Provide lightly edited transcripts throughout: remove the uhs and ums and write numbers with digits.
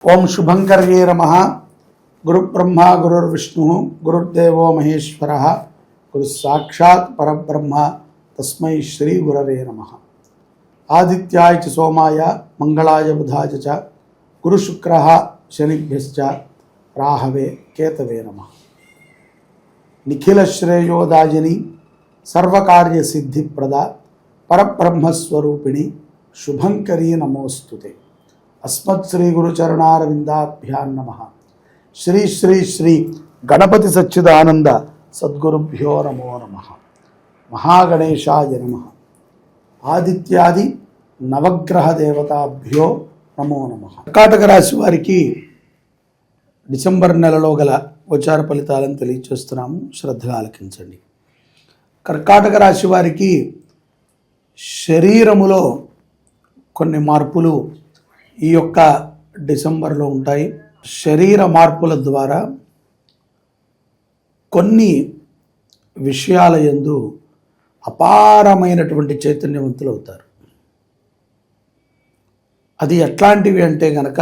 ओम शुभंकर्ये नमः। गुरु ब्रह्मा गुरुर्विष्णु गुरुर्देवो महेश्वरः गुरु साक्षात् परब्रह्म तस्मै श्री गुरवे नमः। आदित्याय च सोमाय मंगलाय बुधाय च गुरु शुक्रः शनिभ्यश्च राहवे केतवे नमः। निखिल श्रेयोदायिनी सर्वकार्य सिद्धिप्रदा परब्रह्म स्वरूपिणी शुभंकरी नमोस्तुते। अस्मत् श्री गुरुचरणारविंदाभ्यां नमः। श्री श्री श्री गणपति सच्चिदानंद सद्गुरुभ्यो नमो नमः। महागणेशाय नमः। आदित्यादि नवग्रह देवताभ्यो नमो नमः। कर्काटक राशि वारिकी डिसेंबर నెలలో గల గోచార ఫలితాలను తెలియజేస్తున్నాము, శ్రద్ధగా ఆలకించండి। కర్కాటక రాశి వారికి శరీరములో కొన్ని మార్పులు ఈ యొక్క డిసెంబర్లో ఉంటాయి। శరీర మార్పుల ద్వారా కొన్ని విషయాల యందు అపారమైనటువంటి చైతన్యవంతులు అవుతారు। అది ఎట్లాంటివి అంటే గనక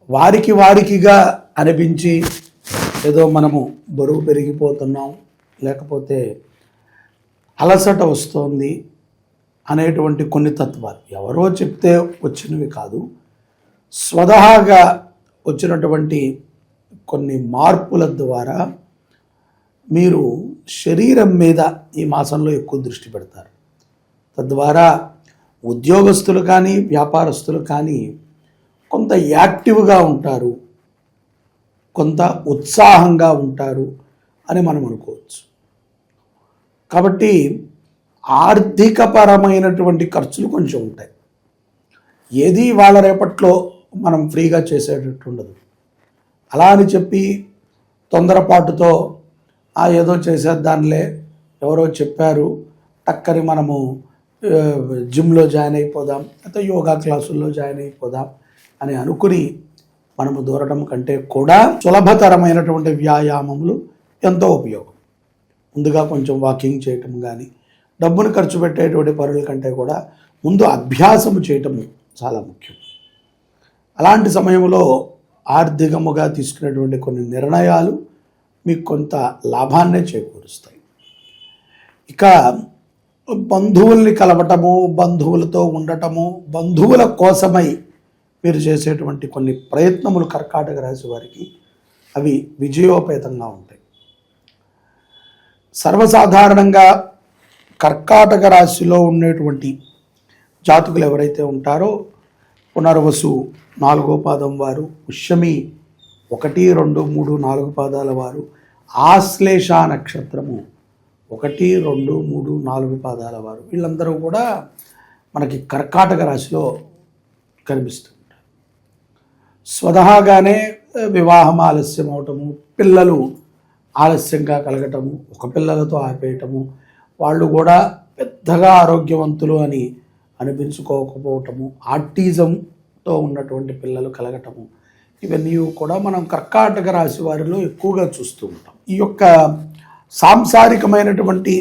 వారికిగా అనిపించి ఏదో మనము బరువు పెరిగిపోతున్నాం, లేకపోతే అలసట వస్తుంది అనేటువంటి కొన్ని తత్వాలు ఎవరో చెప్తే వచ్చినవి కాదు, స్వతహాగా వచ్చినటువంటి కొన్ని మార్పుల ద్వారా మీరు శరీరం మీద ఈ మాసంలో ఎక్కువ దృష్టి పెడతారు। తద్వారా ఉద్యోగస్తులు కానీ వ్యాపారస్తులు కానీ కొంత యాక్టివ్గా ఉంటారు, కొంత ఉత్సాహంగా ఉంటారు అని మనం అనుకోవచ్చు। కాబట్టి ఆర్థికపరమైనటువంటి ఖర్చులు కొంచెం ఉంటాయి। ఏది వాళ్ళ రేపట్లో మనం ఫ్రీగా చేసేటట్టు ఉండదు। అలా అని చెప్పి తొందరపాటుతో ఏదో చేసేద్దానిలే, ఎవరో చెప్పారు టక్కని మనము జిమ్లో జాయిన్ అయిపోదాం, లేకపోతే యోగా క్లాసుల్లో జాయిన్ అయిపోదాం అని అనుకుని మనము దూరడం కంటే కూడా సులభతరమైనటువంటి వ్యాయామములు ఎంతో ఉపయోగం। ముందుగా కొంచెం వాకింగ్ చేయటం కానీ, డబ్బును ఖర్చు పెట్టేటువంటి పనుల కంటే కూడా ముందు అభ్యాసం చేయటం చాలా ముఖ్యం। అలాంటి సమయంలో ఆర్థికముగా తీసుకునేటువంటి కొన్ని నిర్ణయాలు మీకు కొంత లాభాన్నే చేకూరుస్తాయి। ఇక బంధువుల్ని కలవటము, బంధువులతో ఉండటము, బంధువుల కోసమై మీరు చేసేటువంటి కొన్ని ప్రయత్నములు కర్కాటక రాశి వారికి అవి విజయోపేతంగా ఉంటాయి। సర్వసాధారణంగా కర్కాటక రాశిలో ఉండేటువంటి జాతకులు ఎవరైతే ఉంటారో పునర్వసు 4వ పాదం వారు, పుష్యమి 1, 2, 3, 4 పాదాల వారు, ఆశ్లేష నక్షత్రము 1, 2, 3, 4 పాదాల వారు, వీళ్ళందరూ కూడా మనకి కర్కాటక రాశిలో కనిపిస్తుంటారు। స్వతహాగానే వివాహం ఆలస్యం అవటము, పిల్లలు ఆలస్యంగా కలగటము, ఒక పిల్లలతో ఆపేయటము, వాళ్ళు కూడా పెద్దగా ఆరోగ్యవంతులు అని అనిపించుకోకపోవటము, ఆటిజంతో ఉన్నటువంటి పిల్లలు కలగటము, ఇవన్నీ కూడా మనం కర్కాటక రాశి వారిలో ఎక్కువగా చూస్తూ ఉంటాం। ఈ యొక్క సాంసారికమైనటువంటి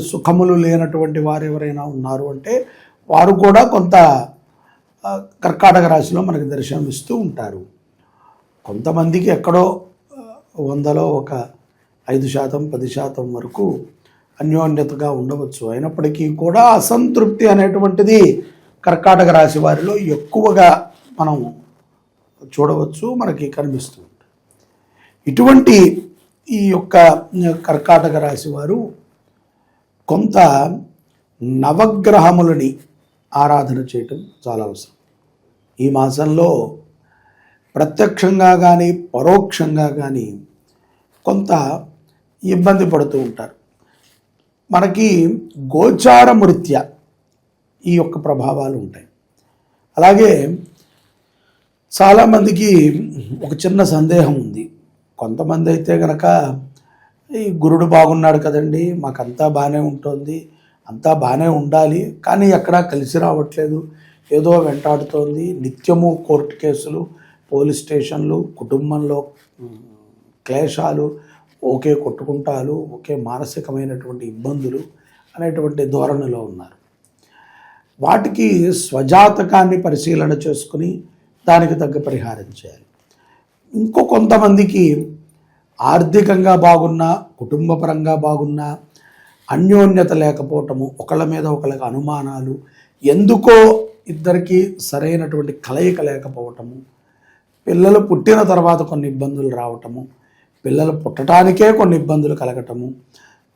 సుఖములు లేనటువంటి వారు ఎవరైనా ఉన్నారు అంటే వారు కూడా కొంత కర్కాటక రాశిలో మనకు దర్శనం ఇస్తూ ఉంటారు। కొంతమందికి ఎక్కడో 100లో ఒక 5%, 10% వరకు అన్యోన్యతగా ఉండవచ్చు। అయినప్పటికీ కూడా అసంతృప్తి అనేటువంటిది కర్కాటక రాశి వారిలో ఎక్కువగా మనం చూడవచ్చు, మనకి కనిపిస్తూ ఉంటుంది। ఇటువంటి ఈ యొక్క కర్కాటక రాశి వారు కొంత నవగ్రహములని ఆరాధన చేయటం చాలా అవసరం। ఈ మాసంలో ప్రత్యక్షంగా కానీ పరోక్షంగా కానీ కొంత ఇబ్బంది పడుతూ ఉంటారు। మనకి గోచారమృత్య ఈ యొక్క ప్రభావాలు ఉంటాయి। అలాగే చాలామందికి ఒక చిన్న సందేహం ఉంది। కొంతమంది అయితే కనుక ఈ గురుడు బాగున్నాడు కదండి, మాకంతా బాగానే ఉంటుంది, అంతా బాగానే ఉండాలి, కానీ ఎక్కడా కలిసి రావట్లేదు, ఏదో వెంటాడుతోంది, నిత్యము కోర్టు కేసులు, పోలీస్ స్టేషన్లు, కుటుంబంలో క్లేశాలు, ఒకే కొట్టుకుంటాలు, ఒకే మానసికమైనటువంటి ఇబ్బందులు అనేటువంటి ధోరణిలో ఉన్నారు। వాటికి స్వజాతకాన్ని పరిశీలన చేసుకుని దానికి తగ్గ పరిహారం చేయాలి. ఇంకో కొంతమందికి ఆర్థికంగా బాగున్నా, కుటుంబపరంగా బాగున్నా, అన్యోన్యత లేకపోవటము, ఒకళ్ళ మీద ఒకళ్ళకి అనుమానాలు, ఎందుకో ఇద్దరికి సరైనటువంటి కలయిక లేకపోవటము, పిల్లలు పుట్టిన తర్వాత కొన్ని ఇబ్బందులు రావటము, పిల్లలు పుట్టడానికే కొన్ని ఇబ్బందులు కలగటము,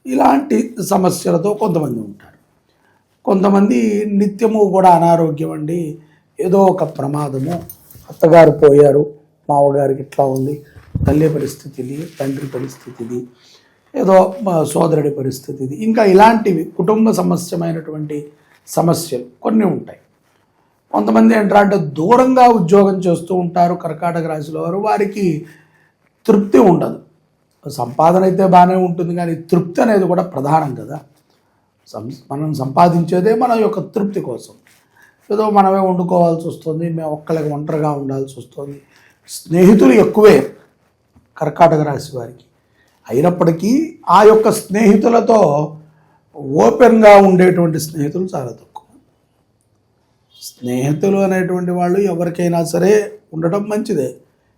ఇలాంటి సమస్యలతో కొంతమంది ఉంటారు. కొంతమంది నిత్యము కూడా అనారోగ్యం అండి, ఏదో ఒక ప్రమాదము, అత్తగారు పోయారు, మామగారికి ఇట్లా ఉంది, తల్లి పరిస్థితి ఇది, తండ్రి పరిస్థితి ఇది, ఏదో సోదరుడి పరిస్థితి ఇది, ఇంకా ఇలాంటివి కుటుంబ సమస్యమైనటువంటి సమస్యలు కొన్ని ఉంటాయి. కొంతమంది ఏంటంటే దూరంగా ఉద్యోగం చేస్తూ ఉంటారు కర్కాటక రాశిలో వారు, వారికి తృప్తి ఉండదు. సంపాదన అయితే బాగానే ఉంటుంది, కానీ తృప్తి అనేది కూడా ప్రధానం కదా. మనం సంపాదించేదే మన యొక్క తృప్తి కోసం. ఏదో మనమే వండుకోవాల్సి వస్తుంది, మేము ఒక్కళ్ళకి ఒంటరిగా ఉండాల్సి వస్తుంది. స్నేహితులు ఎక్కువే కర్కాటక రాశి వారికి, అయినప్పటికీ ఆ యొక్క స్నేహితులతో ఓపెన్గా ఉండేటువంటి స్నేహితులు చాలా తక్కువ. స్నేహితులు అనేటువంటి వాళ్ళు ఎవరికైనా సరే ఉండటం మంచిదే,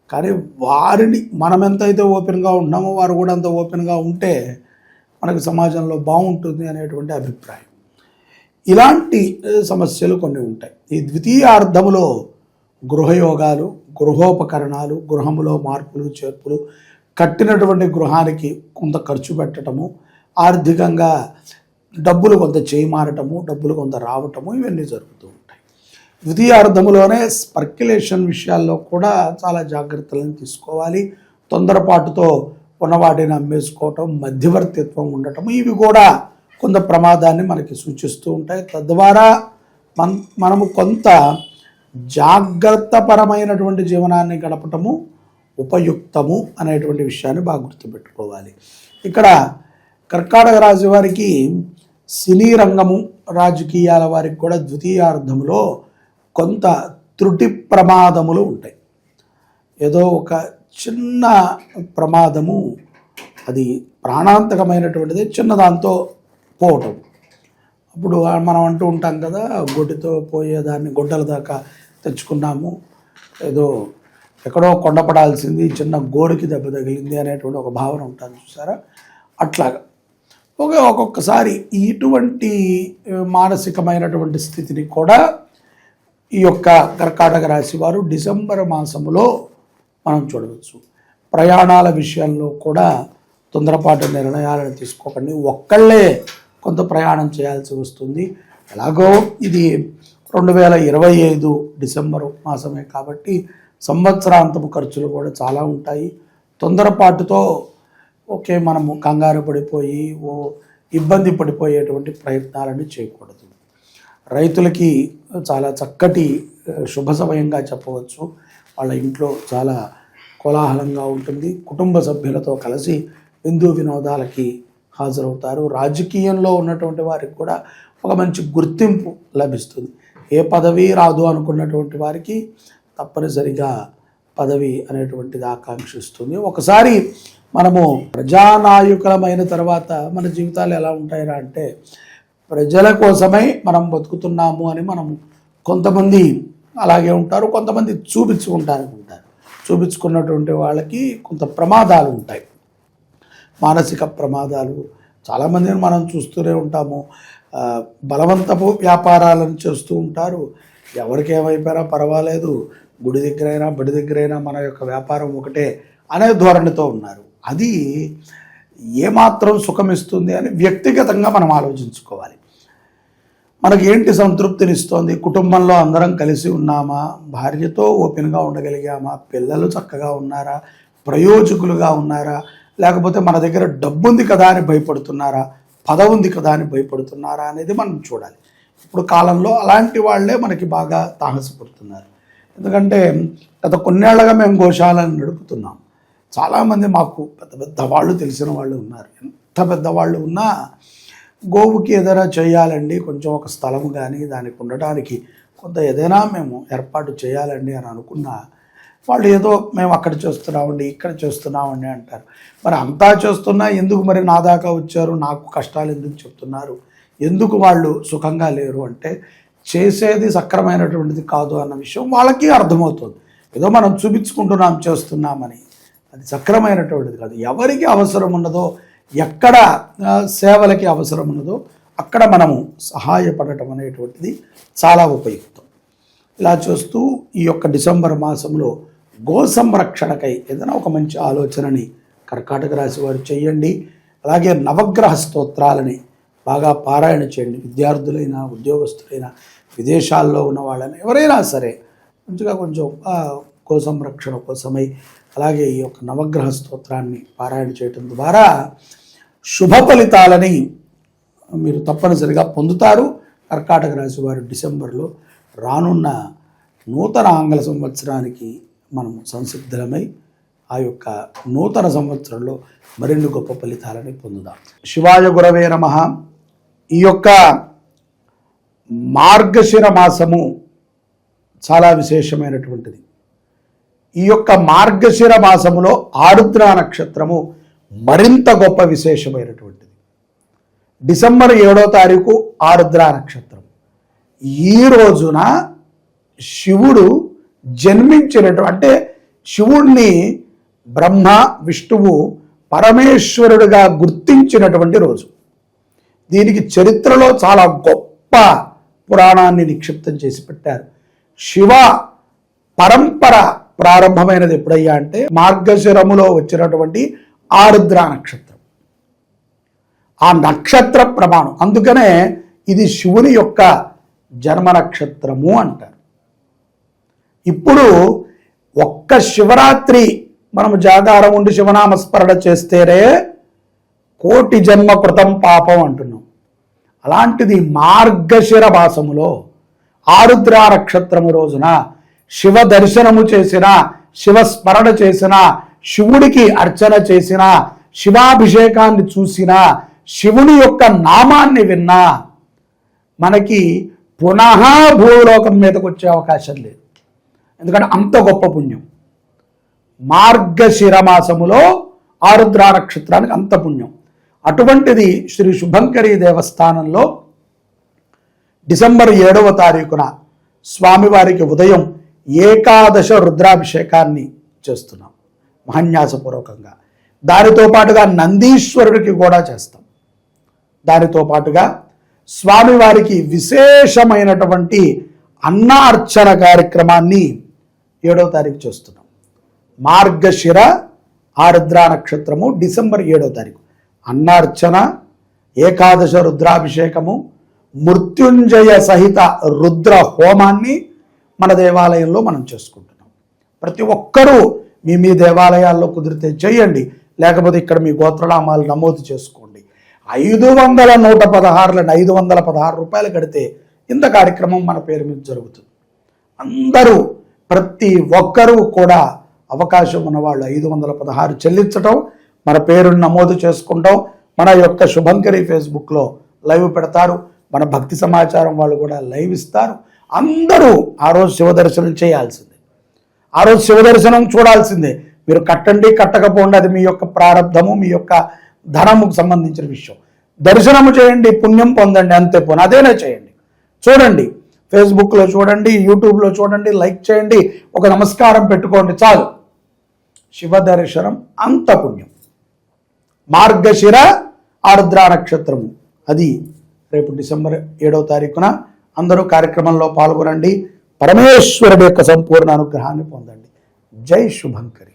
కానీ వారిని మనం ఎంతైతే ఓపెన్గా ఉన్నామో వారు కూడా అంత ఓపెన్గా ఉంటే మనకు సమాజంలో బాగుంటుంది అనేటువంటి అభిప్రాయం. ఇలాంటి సమస్యలు కొన్ని ఉంటాయి. ఈ ద్వితీయార్థములో గృహయోగాలు, గృహోపకరణాలు, గృహములో మార్పులు చేర్పులు, కట్టినటువంటి గృహానికి కొంత ఖర్చు పెట్టడము, ఆర్థికంగా డబ్బులు కొంత చేయమారటము, డబ్బులు కొంత రావటము, ఇవన్నీ జరుగుతూ ఉంటాయి. ద్వితీయార్థములోనే స్పర్క్యులేషన్ విషయాల్లో కూడా చాలా జాగ్రత్తలను తీసుకోవాలి. తొందరపాటుతో ఉన్న వాటిని అమ్మేసుకోవటం, మధ్యవర్తిత్వం ఉండటం, ఇవి కూడా కొంత ప్రమాదాన్ని మనకి సూచిస్తూ ఉంటాయి. తద్వారా మనము కొంత జాగ్రత్తపరమైనటువంటి జీవనాన్ని గడపటము ఉపయుక్తము అనేటువంటి విషయాన్ని బాగా గుర్తుపెట్టుకోవాలి. ఇక్కడ కర్కాటక రాశి వారికి సినీ రంగము, రాజకీయాల వారికి కూడా ద్వితీయార్థంలో కొంత త్రుటి ప్రమాదములు ఉంటాయి. ఏదో ఒక చిన్న ప్రమాదము, అది ప్రాణాంతకమైనటువంటిది, చిన్నదాంతో పోవటం. అప్పుడు మనం అంటూ ఉంటాం కదా, గొడ్డుతో పోయేదాన్ని గొడ్డల దాకా తెచ్చుకున్నాము, ఏదో ఎక్కడో కొండపడాల్సింది చిన్న గోరుకి దెబ్బ తగిలింది అనేటువంటి ఒక భావన ఉంటుంది చూసారా. అట్లాగా ఒక్కొక్కసారి ఇటువంటి మానసికమైనటువంటి స్థితిని కూడా ఈ యొక్క కర్కాటక రాశి వారు డిసెంబర్ మాసములో మనం చూడవచ్చు. ప్రయాణాల విషయంలో కూడా తొందరపాటు నిర్ణయాలను తీసుకోకండి. ఒక్కళ్ళే కొంత ప్రయాణం చేయాల్సి వస్తుంది. ఎలాగో ఇది 2025 డిసెంబరు మాసమే కాబట్టి సంవత్సరాంతపు ఖర్చులు కూడా చాలా ఉంటాయి. తొందరపాటుతో మనము కంగారు పడిపోయి ఇబ్బంది పడిపోయేటువంటి ప్రయత్నాలను చేయకూడదు. రైతులకి చాలా చక్కటి శుభ సమయంగా చెప్పవచ్చు. వాళ్ళ ఇంట్లో చాలా కోలాహలంగా ఉంటుంది. కుటుంబ సభ్యులతో కలిసి విందు వినోదాలకి హాజరవుతారు. రాజకీయంలో ఉన్నటువంటి వారికి కూడా ఒక మంచి గుర్తింపు లభిస్తుంది. ఏ పదవి రాదు అనుకున్నటువంటి వారికి తప్పనిసరిగా పదవి అనేటువంటిది ఆకాంక్షిస్తుంది. ఒకసారి మనము ప్రజానాయకులమైన తర్వాత మన జీవితాలు ఎలా ఉంటాయరా అంటే, ప్రజల కోసమై మనం బతుకుతున్నాము అని మనం కొంతమంది అలాగే ఉంటారు, కొంతమంది చూపించుకుంటారు. చూపించుకున్నటువంటి వాళ్ళకి కొంత ప్రమాదాలు ఉంటాయి, మానసిక ప్రమాదాలు. చాలామందిని మనం చూస్తూనే ఉంటాము, బలవంతపు వ్యాపారాలను చేస్తూ ఉంటారు. ఎవరికి ఏమైపోయినా పర్వాలేదు, గుడి దగ్గరైనా బడి దగ్గరైనా మన యొక్క వ్యాపారం ఒకటే అనే ధోరణితో ఉన్నారు. అది ఏమాత్రం సుఖమిస్తుంది అని వ్యక్తిగతంగా మనం ఆలోచించుకోవాలి. మనకి ఏంటి సంతృప్తినిస్తోంది? కుటుంబంలో అందరం కలిసి ఉన్నామా? భార్యతో ఓపెన్గా ఉండగలిగామా? పిల్లలు చక్కగా ఉన్నారా? ప్రయోజకులుగా ఉన్నారా? లేకపోతే మన దగ్గర డబ్బు ఉంది కదా అని భయపడుతున్నారా? పదవి ఉంది కదా అని భయపడుతున్నారా అనేది మనం చూడాలి. ఇప్పుడు కాలంలో అలాంటి వాళ్ళే మనకి బాగా తాహసపడుతున్నారు. ఎందుకంటే గత కొన్నేళ్లుగా మేము గోశాలను నడుపుతున్నాం. చాలామంది మాకు పెద్ద పెద్ద వాళ్ళు తెలిసిన వాళ్ళు ఉన్నారు. ఎంత పెద్దవాళ్ళు ఉన్నా గోవుకి ఏదైనా చేయాలండి, కొంచెం ఒక స్థలం కానీ దానికి ఉండడానికి కొంత ఏదైనా మేము ఏర్పాటు చేయాలండి అని అనుకున్నా వాళ్ళు ఏదో మేము అక్కడ చేస్తున్నామండి, ఇక్కడ చేస్తున్నామండి అంటారు. మరి అంతా చేస్తున్నా ఎందుకు మరి నా దాకా వచ్చారు, నాకు కష్టాలు ఎందుకు చెప్తున్నారు, ఎందుకు వాళ్ళు సుఖంగా లేరు అంటే, చేసేది సక్రమైనటువంటిది కాదు అన్న విషయం వాళ్ళకి అర్థమవుతుంది. ఏదో మనం చూపించుకుంటున్నాం చేస్తున్నామని, అది సక్రమైనటువంటిది కాదు. ఎవరికి అవసరం ఉన్నదో, ఎక్కడ సేవలకి అవసరం ఉన్నదో అక్కడ మనము సహాయపడటం అనేటువంటిది చాలా ఉపయుక్తం. ఇలా చూస్తూ ఈ యొక్క డిసెంబర్ మాసంలో గో సంరక్షణకై ఏదైనా ఒక మంచి ఆలోచనని కర్కాటక రాశి వారు చేయండి. అలాగే నవగ్రహ స్తోత్రాలని బాగా పారాయణ చేయండి. విద్యార్థులైనా, ఉద్యోగస్తులైనా, విదేశాల్లో ఉన్న వాళ్ళని ఎవరైనా సరే మంచిగా కొంచెం గో సంరక్షణ కోసమై అలాగే ఈ యొక్క నవగ్రహ స్తోత్రాన్ని పారాయణ చేయటం ద్వారా శుభ ఫలితాలని మీరు తప్పనిసరిగా పొందుతారు. కర్కాటక రాశి వారు డిసెంబర్లో రానున్న నూతన ఆంగ్ల సంవత్సరానికి మనము సంసిద్ధమై ఆ యొక్క నూతన సంవత్సరంలో మరిన్ని గొప్ప ఫలితాలని పొందుదాం. శివాయ గురవే నమః. ఈ యొక్క మార్గశిర మాసము చాలా విశేషమైనటువంటిది. ఈ యొక్క మార్గశిర మాసములో ఆరుద్ర నక్షత్రము మరింత గొప్ప విశేషమైనటువంటిది. డిసెంబర్ 7వ తారీఖు ఆరుద్ర నక్షత్రం. ఈ రోజున శివుడు జన్మించినటువంటి, అంటే శివుడిని బ్రహ్మ విష్ణువు పరమేశ్వరుడిగా గుర్తించినటువంటి రోజు. దీనికి చరిత్రలో చాలా గొప్ప పురాణాన్ని నిక్షిప్తం చేసి పెట్టారు. శివ పరంపర ప్రారంభమైనది ఎప్పుడయ్యా అంటే మార్గశిరములో వచ్చినటువంటి ఆరుద్ర నక్షత్రం. ఆ నక్షత్ర ప్రమాణం, అందుకనే ఇది శివుని యొక్క జన్మ నక్షత్రము అంటారు. ఇప్పుడు ఒక్క శివరాత్రి మనము జాగారం ఉండి శివనామస్మరణ చేస్తేనే కోటి జన్మ కృతం పాపం అంటున్నాం. అలాంటిది మార్గశిర మాసములో ఆరుద్ర నక్షత్రము రోజున శివ దర్శనము చేసిన, శివ స్మరణ చేసిన, శివుడికి అర్చన చేసిన, శివాభిషేకాన్ని చూసిన, శివుని యొక్క నామాన్ని విన్నా మనకి పునః భూలోకం మీదకి వచ్చే అవకాశం లేదు. ఎందుకంటే అంత గొప్ప పుణ్యం. మార్గశిర మాసములో ఆరుద్ర నక్షత్రానికి అంత పుణ్యం. అటువంటిది శ్రీ శుభంకరి దేవస్థానంలో డిసెంబర్ 7వ తారీఖున స్వామివారికి ఉదయం ఏకాదశ రుద్రాభిషేకాన్ని చేస్తున్నాం మహాన్యాసపూర్వకంగా. దానితో పాటుగా నందీశ్వరుడికి కూడా చేస్తాం. దానితో పాటుగా స్వామివారికి విశేషమైనటువంటి అన్నార్చన కార్యక్రమాన్ని 7వ తారీఖు చేస్తున్నాం. మార్గశిర ఆరుద్ర నక్షత్రము డిసెంబర్ 7వ తారీఖు అన్నార్చన, ఏకాదశ రుద్రాభిషేకము, మృత్యుంజయ సహిత రుద్ర హోమాన్ని మన దేవాలయంలో మనం చేసుకుంటున్నాం. ప్రతి ఒక్కరూ మీ దేవాలయాల్లో కుదిరితే చేయండి, లేకపోతే ఇక్కడ మీ గోత్రనామాలు నమోదు చేసుకోండి. 516 516 రూపాయలు కడితే ఇంత కార్యక్రమం మన పేరు మీద జరుగుతుంది. అందరూ ప్రతి ఒక్కరూ కూడా అవకాశం ఉన్నవాళ్ళు 516 చెల్లించటం, మన పేరుని నమోదు చేసుకుంటాం. మన యొక్క శుభంకరి ఫేస్బుక్లో లైవ్ పెడతారు, మన భక్తి సమాచారం వాళ్ళు కూడా లైవ్ ఇస్తారు. అందరూ ఆ రోజు శివదర్శనం చేయాల్సిందే, ఆ రోజు శివదర్శనం చూడాల్సిందే. మీరు కట్టండి కట్టకపోండి, అది మీ యొక్క ప్రారంధము, మీ యొక్క ధనముకు సంబంధించిన విషయం. దర్శనము చేయండి, పుణ్యం పొందండి, అంతే పోను అదేనే చేయండి. చూడండి, ఫేస్బుక్లో చూడండి, యూట్యూబ్లో చూడండి, లైక్ చేయండి, ఒక నమస్కారం పెట్టుకోండి, చాలు. శివ దర్శనం అంత పుణ్యం. మార్గశిర ఆరుద్ర నక్షత్రము అది రేపు డిసెంబర్ 7వ తారీఖున అందరూ కార్యక్రమంలో పాల్గొనండి. పరమేశ్వరుడి యొక్క సంపూర్ణ అనుగ్రహాన్ని పొందండి. జై శుభంకరి.